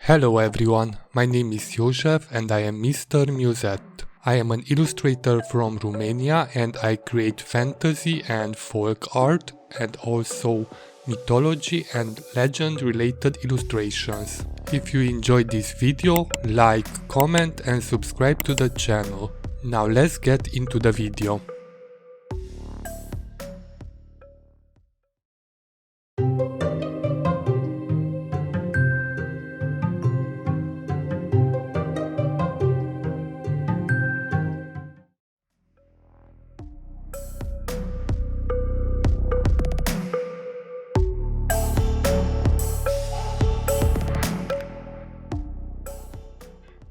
Hello everyone, my name is Joseph and I am Mr. Muset. I am an illustrator from Romania and I create fantasy and folk art and also mythology and legend related illustrations. If you enjoyed this video, like, comment and subscribe to the channel. Now let's get into the video.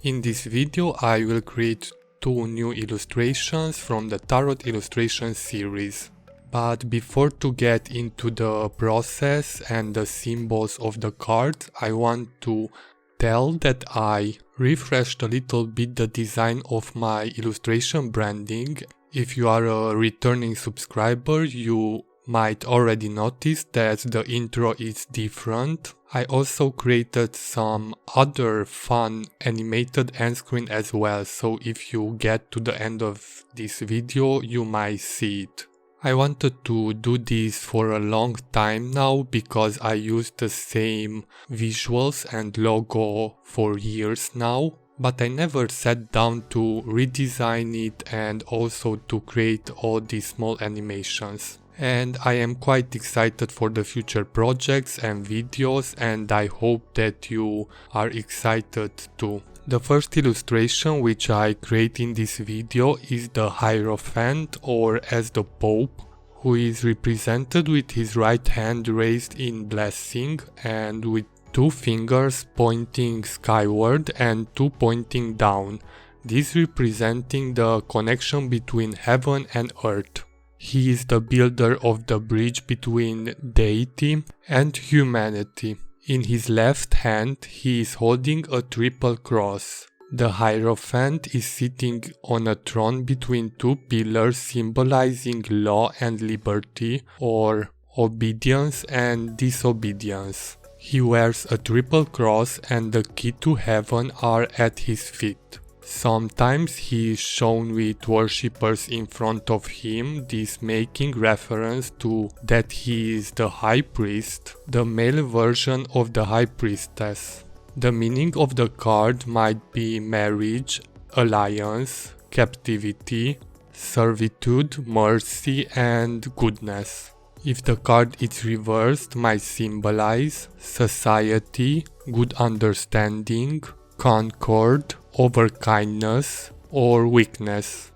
In this video I will create two new illustrations from the Tarot illustration series. But before to get into the process and the symbols of the cards, I want to tell that I refreshed a little bit the design of my illustration branding. If you are a returning subscriber, you might already notice that the intro is different. I also created some other fun animated end screen as well, so if you get to the end of this video you might see it. I wanted to do this for a long time now because I used the same visuals and logo for years now, but I never sat down to redesign it and also to create all these small animations. And I am quite excited for the future projects and videos, and I hope that you are excited too. The first illustration which I create in this video is the Hierophant, or as the Pope, who is represented with his right hand raised in blessing and with two fingers pointing skyward and two pointing down, this representing the connection between heaven and earth. He is the builder of the bridge between deity and humanity. In his left hand, he is holding a triple cross. The Hierophant is sitting on a throne between two pillars symbolizing law and liberty, or obedience and disobedience. He wears a triple cross and the key to heaven are at his feet. Sometimes he is shown with worshippers in front of him, this making reference to that he is the High Priest, the male version of the High Priestess. The meaning of the card might be marriage, alliance, captivity, servitude, mercy and goodness. If the card is reversed, might symbolize society, good understanding, concord, over kindness or weakness.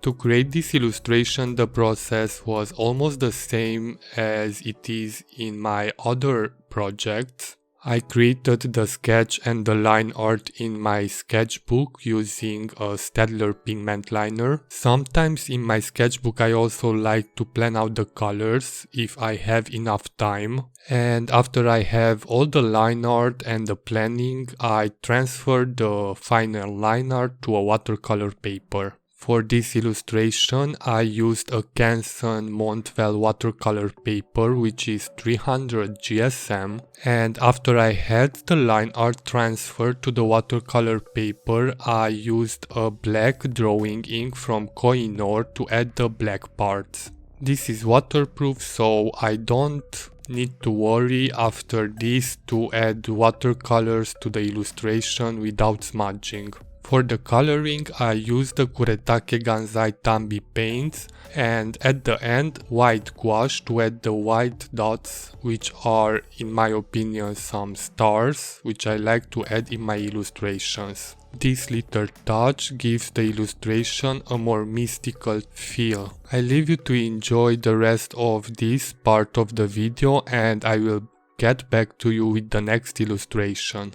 To create this illustration, the process was almost the same as it is in my other projects. I created the sketch and the line art in my sketchbook using a Staedtler pigment liner. Sometimes in my sketchbook I also like to plan out the colors if I have enough time. And after I have all the line art and the planning, I transfer the final line art to a watercolor paper. For this illustration, I used a Canson Montvale watercolor paper which is 300 GSM, and after I had the line art transferred to the watercolor paper, I used a black drawing ink from Koh-i-Noor to add the black parts. This is waterproof, so I don't need to worry after this to add watercolors to the illustration without smudging. For the coloring, I used the Kuretake Gansai Tambi paints and at the end white gouache to add the white dots, which are in my opinion some stars, which I like to add in my illustrations. This little touch gives the illustration a more mystical feel. I leave you to enjoy the rest of this part of the video and I will get back to you with the next illustration.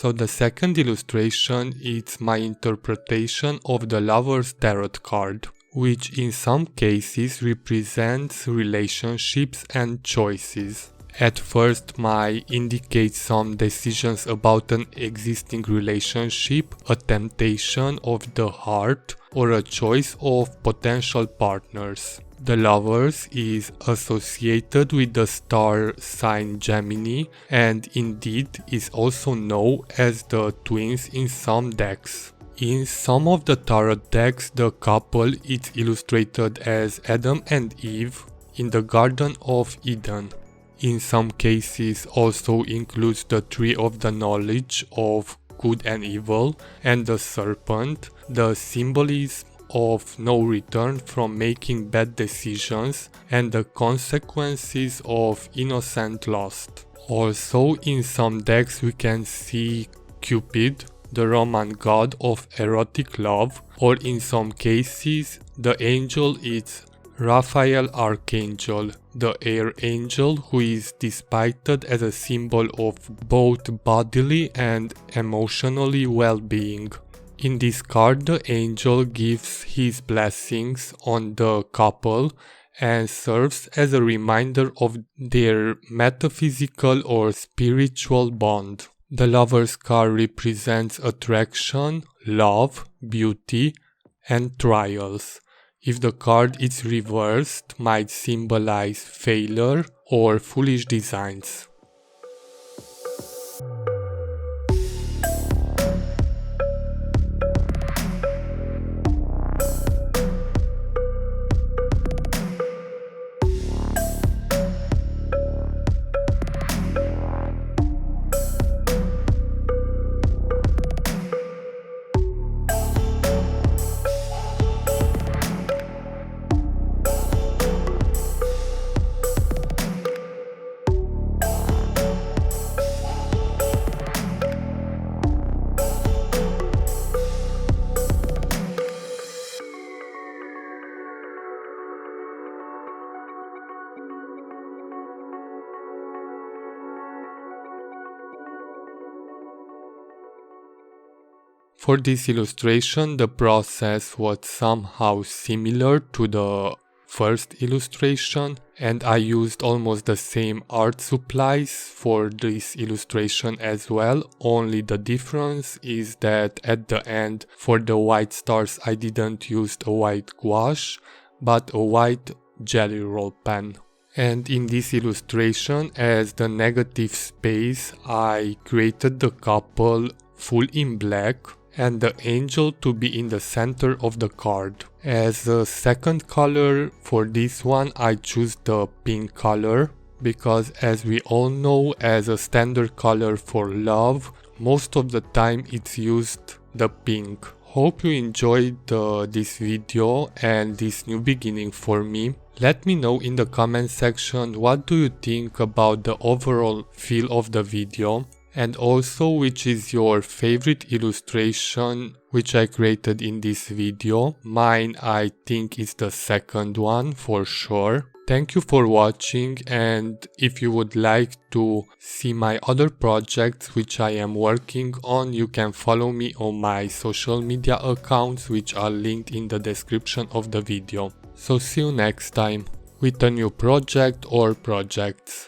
So the second illustration is my interpretation of the Lover's Tarot card, which in some cases represents relationships and choices. At first might indicate some decisions about an existing relationship, a temptation of the heart, or a choice of potential partners. The Lovers is associated with the star sign Gemini and indeed is also known as the twins in some decks. In some of the tarot decks, the couple is illustrated as Adam and Eve in the Garden of Eden. In some cases also includes the tree of the knowledge of good and evil and the serpent, the symbolism of no return from making bad decisions and the consequences of innocent lust. Also in some decks we can see Cupid, the Roman god of erotic love, or in some cases the angel is Raphael Archangel, the air angel who is depicted as a symbol of both bodily and emotionally well-being. In this card, the angel gives his blessings on the couple and serves as a reminder of their metaphysical or spiritual bond. The Lover's card represents attraction, love, beauty, and trials. If the card is reversed, might symbolize failure or foolish designs. For this illustration, the process was somehow similar to the first illustration, and I used almost the same art supplies for this illustration as well, only the difference is that at the end for the white stars I didn't use a white gouache, but a white jelly roll pen. And in this illustration, as the negative space, I created the couple full in black and the angel to be in the center of the card. As a second color for this one, I choose the pink color because, as we all know, as a standard color for love, most of the time it's used the pink. Hope you enjoyed this video and this new beginning for me. Let me know in the comment section what do you think about the overall feel of the video, and also which is your favorite illustration which I created in this video. Mine I think is the second one for sure. Thank you for watching, and if you would like to see my other projects which I am working on, you can follow me on my social media accounts which are linked in the description of the video. So see you next time with a new project or projects.